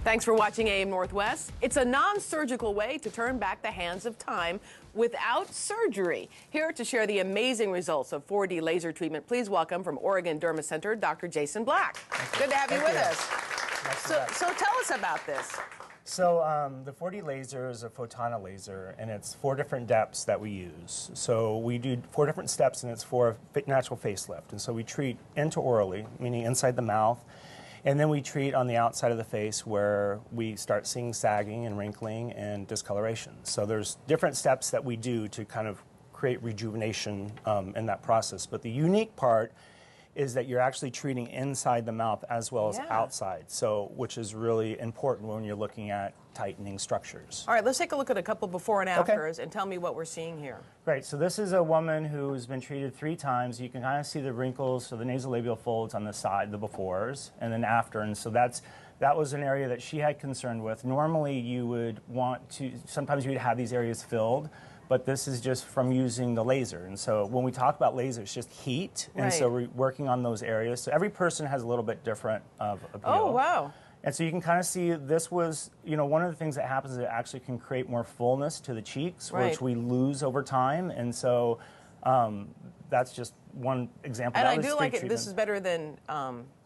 Thanks for watching AM Northwest. It's a non-surgical way to turn back the hands of time without surgery. Here to share the amazing results of 4D laser treatment, please welcome from Oregon Derma Center, Dr. Jason Black. Good to have you with us. So tell us about this. So the 4D laser is a Fotana laser, and it's 4 different depths that we use. So we do 4 different steps, and it's for a natural facelift. And so we treat intraorally, meaning inside the mouth, and then we treat on the outside of the face where we start seeing sagging and wrinkling and discoloration. So there's different steps that we do to kind of create rejuvenation in that process. But the unique part is that you're actually treating inside the mouth as well as outside, so which is really important when you're looking at tightening structures. All right, let's take a look at a couple before and afters and tell me what we're seeing here. Right, so this is a woman who's been treated 3 times. You can kind of see the wrinkles, so the nasolabial folds on the side, the befores, and then after, and so that was an area that she had concern with. Normally you would want to, sometimes you would have these areas filled, but this is just from using the laser. And so when we talk about laser, it's just heat. And so we're working on those areas. So every person has a little bit different of appeal. Oh, wow. And so you can kind of see this was, you know, one of the things that happens is it actually can create more fullness to the cheeks, which we lose over time. And so that's just one example. And I do like it. This is better than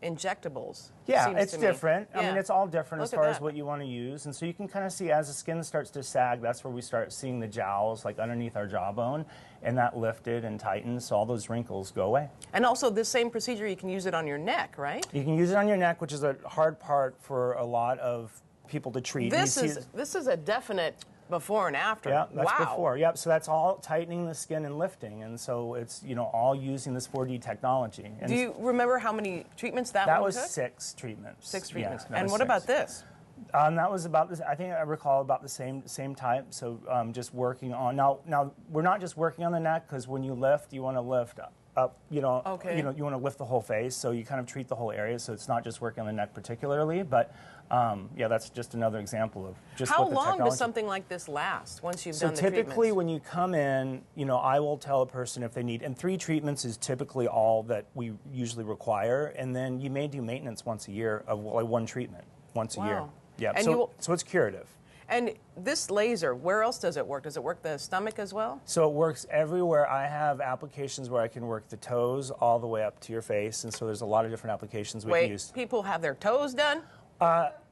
injectables. Yeah, it's different. I mean, it's all different as far as what you want to use. And so you can kind of see as the skin starts to sag, that's where we start seeing the jowls, like underneath our jawbone, and that lifted and tightened, so all those wrinkles go away. And also, this same procedure, you can use it on your neck, right? You can use it on your neck, which is a hard part for a lot of people to treat. This is a definite before and after. Yeah, that's before. Yep. So that's all tightening the skin and lifting, and so it's, you know, all using this 4D technology. And do you remember how many treatments that was took? 6 treatments. 6 treatments. Yeah, and what about this? That was about this. I think I recall about the same type. So just working on now we're not just working on the neck, because when you lift, you want to lift up. You know, you want to lift the whole face. So you kind of treat the whole area. So it's not just working on the neck particularly, but yeah, that's just another example of just how what the long technology. Does something like this last once you've done the treatments? So typically when you come in, you know, I will tell a person if they need, and 3 treatments is typically all that we usually require, and then you may do maintenance once a year of like 1 treatment once a year. Yeah, and so it's curative. And this laser, where else does it work? Does it work the stomach as well? So it works everywhere. I have applications where I can work the toes all the way up to your face, and so there's a lot of different applications we can use. People have their toes done?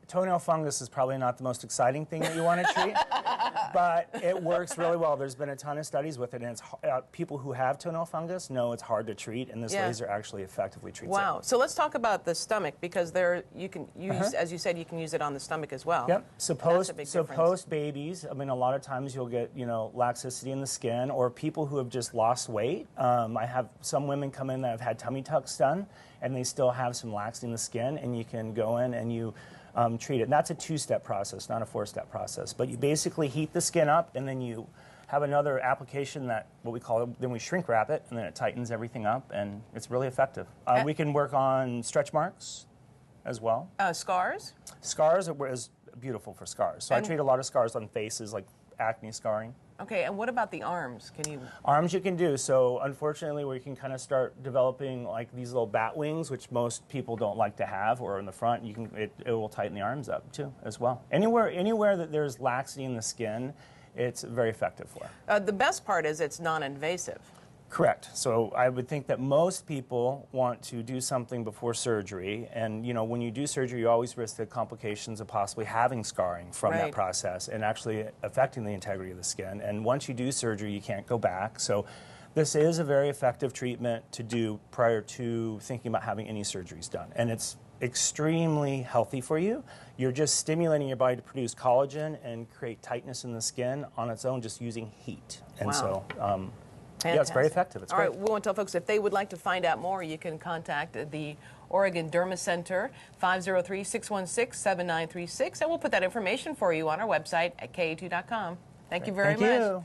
Toenail fungus is probably not the most exciting thing that you want to treat, but it works really well. There's been a ton of studies with it, and it's, people who have toenail fungus know it's hard to treat, and this laser actually effectively treats it. Wow. So let's talk about the stomach, because there you can use, as you said, you can use it on the stomach as well. Yep. So post babies, I mean, a lot of times you'll get, you know, laxity in the skin, or people who have just lost weight. I have some women come in that have had tummy tucks done, and they still have some laxity in the skin, and you can go in and you treat it. And that's a 2-step process, not a 4-step process. But you basically heat the skin up, and then you have another application that, what we call it, then we shrink wrap it, and then it tightens everything up, and it's really effective. We can work on stretch marks as well. Scars? Scars is beautiful for scars. So I treat a lot of scars on faces, like acne scarring. Okay, and what about the arms? Can you? Arms you can do. So unfortunately, we can kind of start developing like these little bat wings, which most people don't like to have, or in the front, you can it will tighten the arms up too, as well. Anywhere that there's laxity in the skin, it's very effective for. The best part is it's non-invasive. Correct. So I would think that most people want to do something before surgery, and you know, when you do surgery, you always risk the complications of possibly having scarring from that process and actually affecting the integrity of the skin. And once you do surgery, you can't go back. So this is a very effective treatment to do prior to thinking about having any surgeries done, and it's extremely healthy for you. You're just stimulating your body to produce collagen and create tightness in the skin on its own, just using heat. And so. Fantastic. Yeah, it's very effective. It's great. All right, we want to tell folks if they would like to find out more, you can contact the Oregon Derma Center, 503-616-7936, and we'll put that information for you on our website at ka2.com. Thank you very much. Thank you.